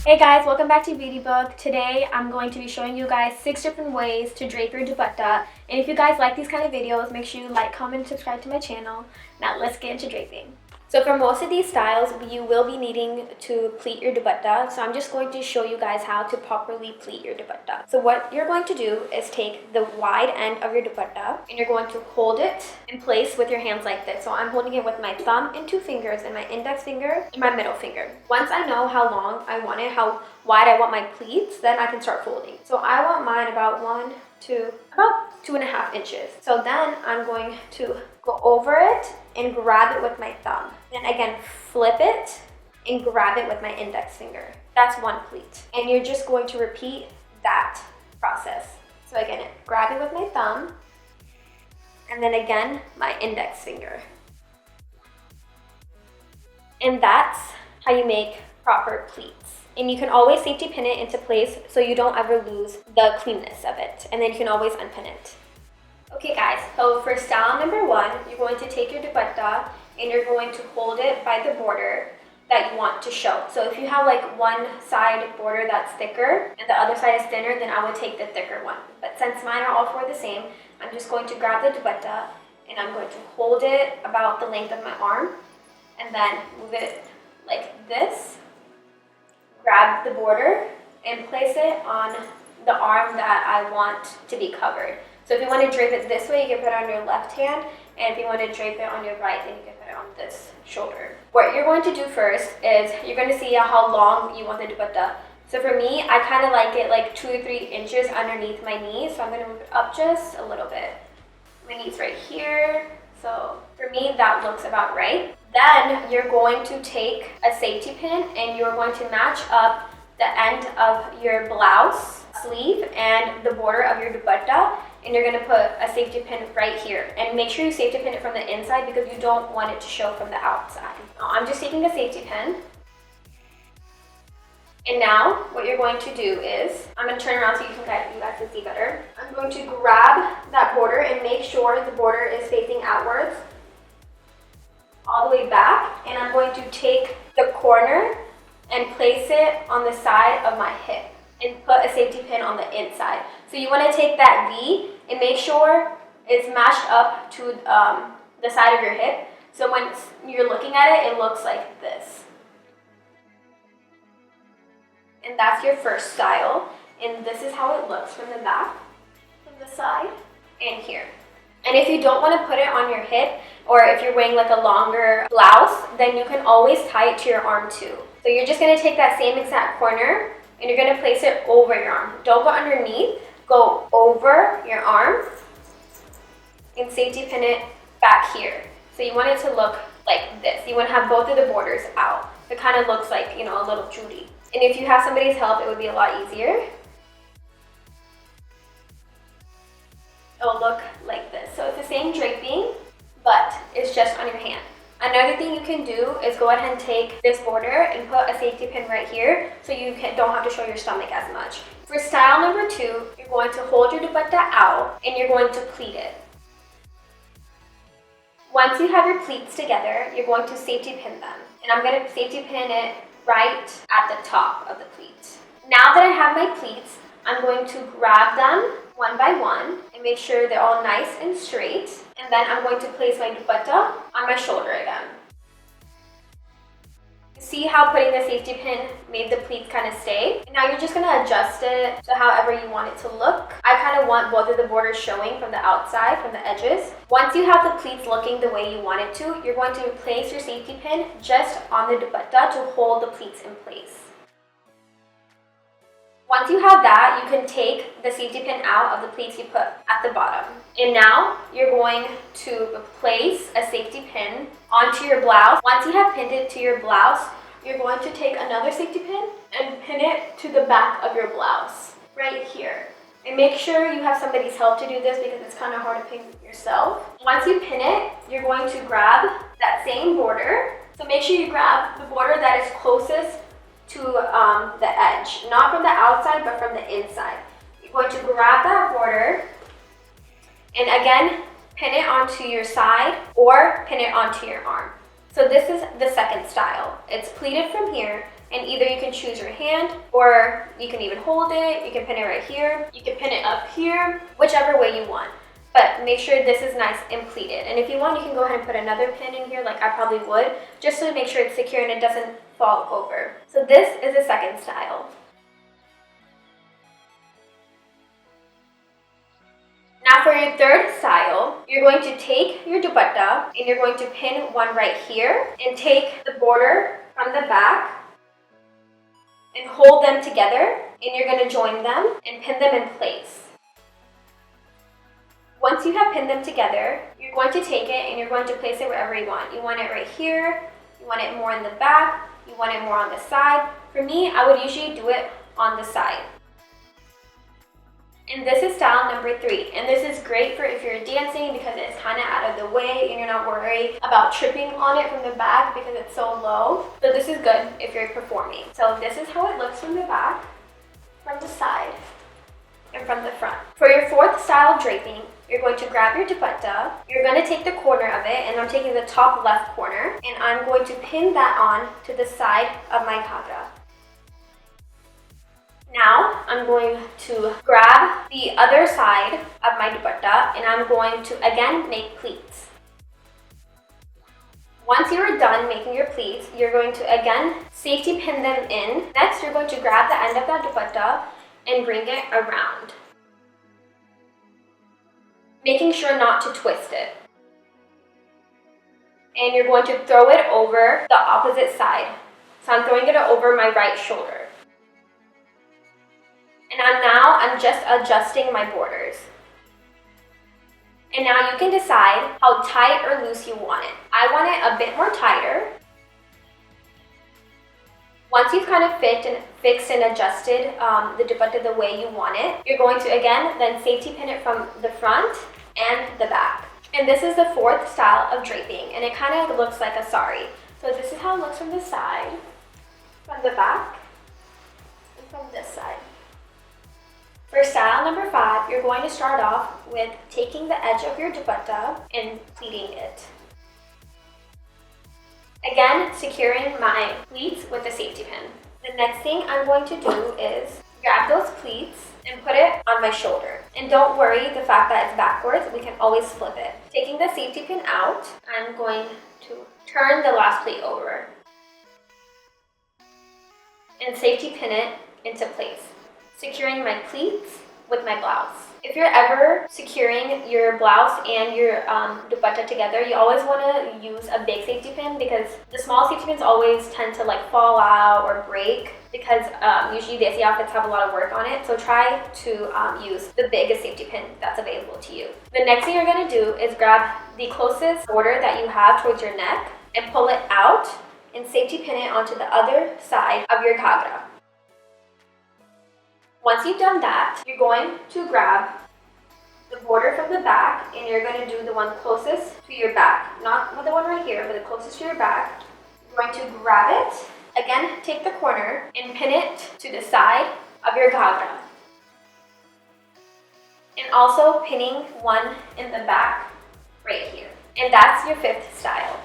Hey guys, welcome back to BeautyBook. Today I'm going to be showing you guys 6 different ways to drape your dupatta. And if you guys like these kind of videos, make sure you like, comment, and subscribe to my channel. Now let's get into draping. So for most of these styles, you will be needing to pleat your dupatta. So I'm just going to show you guys how to properly pleat your dupatta. So what you're going to do is take the wide end of your dupatta and you're going to hold it in place with your hands like this. So I'm holding it with my thumb and 2 fingers and my index finger and my middle finger. Once I know how long I want it, how wide I want my pleats, then I can start folding. So I want mine about 2.5 inches. So then I'm going to go over it and grab it with my thumb. Then again, flip it and grab it with my index finger. That's 1 pleat. And you're just going to repeat that process. So again, grab it with my thumb and then again, my index finger. And that's how you make proper pleats. And you can always safety pin it into place so you don't ever lose the cleanness of it. And then you can always unpin it. Okay guys, so for style number 1, you're going to take your dupatta and you're going to hold it by the border that you want to show. So if you have like one side border that's thicker and the other side is thinner, then I would take the thicker one. But since mine are all 4 the same, I'm just going to grab the dupatta and I'm going to hold it about the length of my arm and then move it like this. Grab the border and place it on the arm that I want to be covered. So if you want to drape it this way, you can put it on your left hand, and if you want to drape it on your right, then you can put it on this shoulder. What you're going to do first is you're going to see how long you want the dupatta. So for me, I kind of like it like 2 or 3 inches underneath my knee, so I'm going to move it up just a little bit. My knee's right here, so for me that looks about right. Then you're going to take a safety pin and you're going to match up the end of your blouse sleeve and the border of your dupatta, and you're going to put a safety pin right here. And make sure you safety pin it from the inside because you don't want it to show from the outside. Now, I'm just taking a safety pin. And now what you're going to do is, I'm going to turn around so you guys can see better. I'm going to grab that border and make sure the border is facing outwards all the way back, and I'm going to take the corner and place it on the side of my hip and put a safety pin on the inside. So you want to take that V and make sure it's matched up to the side of your hip. So when you're looking at it, it looks like this. And that's your first style. And this is how it looks from the back, from the side, and here. And if you don't want to put it on your hip, or if you're wearing like a longer blouse, then you can always tie it to your arm too. So you're just going to take that same exact corner and you're going to place it over your arm. Don't go underneath, go over your arm and safety pin it back here. So you want it to look like this. You want to have both of the borders out. It kind of looks like, you know, a little Judy. And if you have somebody's help, it would be a lot easier. It'll look like this. So it's the same draping, but it's just on your hand. Another thing you can do is go ahead and take this border and put a safety pin right here so you don't have to show your stomach as much. For style number 2, you're going to hold your dupatta out and you're going to pleat it. Once you have your pleats together, you're going to safety pin them. And I'm going to safety pin it right at the top of the pleat. Now that I have my pleats, I'm going to grab them one by one and make sure they're all nice and straight. And then I'm going to place my dupatta on my shoulder again. See how putting the safety pin made the pleats kind of stay? And now you're just going to adjust it to however you want it to look. I kind of want both of the borders showing from the outside, from the edges. Once you have the pleats looking the way you want it to, you're going to place your safety pin just on the dupatta to hold the pleats in place. Once you have that, you can take the safety pin out of the pleats you put at the bottom. And now you're going to place a safety pin onto your blouse. Once you have pinned it to your blouse, you're going to take another safety pin and pin it to the back of your blouse, right here. And make sure you have somebody's help to do this because it's kind of hard to pin yourself. Once you pin it, you're going to grab that same border. So make sure you grab the border that is closest to the edge, not from the outside, but from the inside. You're going to grab that border and again, pin it onto your side or pin it onto your arm. So this is the second style. It's pleated from here And either you can choose your hand, or you can even hold it. You can pin it right here. You can pin it up here, whichever way you want. But make sure this is nice and pleated. And if you want, you can go ahead and put another pin in here like I probably would, just to make sure it's secure and it doesn't fall over. So this is the second style. Now for your third style, you're going to take your dupatta and you're going to pin one right here and take the border from the back and hold them together, and you're going to join them and pin them in place. Once you have pinned them together, you're going to take it and you're going to place it wherever you want. You want it right here, you want it more in the back, you want it more on the side. For me, I would usually do it on the side. And this is style number 3. And this is great for if you're dancing because it's kind of out of the way and you're not worried about tripping on it from the back because it's so low. So this is good if you're performing. So this is how it looks from the back, from the side, and from the front. For your fourth style draping, you're going to grab your dupatta, you're going to take the corner of it, and I'm taking the top left corner, and I'm going to pin that on to the side of my ghagra. Now, I'm going to grab the other side of my dupatta, and I'm going to again make pleats. Once you are done making your pleats, you're going to again safety pin them in. Next, you're going to grab the end of that dupatta and bring it around, making sure not to twist it. And you're going to throw it over the opposite side. So I'm throwing it over my right shoulder. And I'm just adjusting my borders. And now you can decide how tight or loose you want it. I want it a bit more tighter. Once you've kind of fixed and adjusted the dupatta the way you want it, you're going to again then safety pin it from the front and the back. And this is the fourth style of draping, and it kind of looks like a saree. So this is how it looks from the side, from the back, and from this side. For style number 5, you're going to start off with taking the edge of your dupatta and pleating it. Again, securing my pleats with a safety pin. The next thing I'm going to do is grab those pleats and put it on my shoulder. And don't worry the fact that it's backwards, we can always flip it. Taking the safety pin out, I'm going to turn the last pleat over and safety pin it into place, securing my pleats with my blouse. If you're ever securing your blouse and your dupatta together, you always want to use a big safety pin because the small safety pins always tend to like fall out or break because usually desi outfits have a lot of work on it. So try to use the biggest safety pin that's available to you. The next thing you're going to do is grab the closest border that you have towards your neck and pull it out and safety pin it onto the other side of your ghagra. Once you've done that, you're going to grab the border from the back and you're going to do the one closest to your back. Not the one right here, but the closest to your back. You're going to grab it. Again, take the corner and pin it to the side of your ghagra. And also pinning one in the back right here. And that's your 5th style.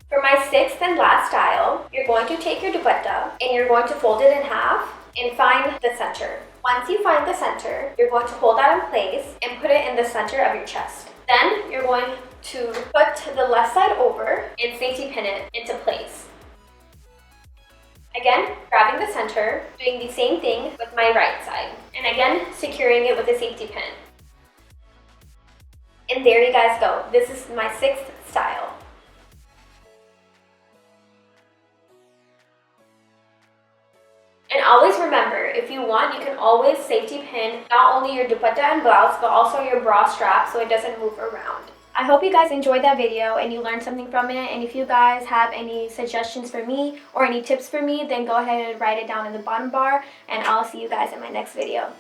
For my 6th and last style, you're going to take your dupatta and you're going to fold it in half and find the center. Once you find the center, you're going to hold that in place and put it in the center of your chest. Then you're going to put the left side over and safety pin it into place. Again, grabbing the center, doing the same thing with my right side. And again, securing it with a safety pin. And there you guys go. This is my 6th style. And always remember, if you want, you can always safety pin not only your dupatta and blouse, but also your bra strap so it doesn't move around. I hope you guys enjoyed that video and you learned something from it. And if you guys have any suggestions for me or any tips for me, then go ahead and write it down in the bottom bar. And I'll see you guys in my next video.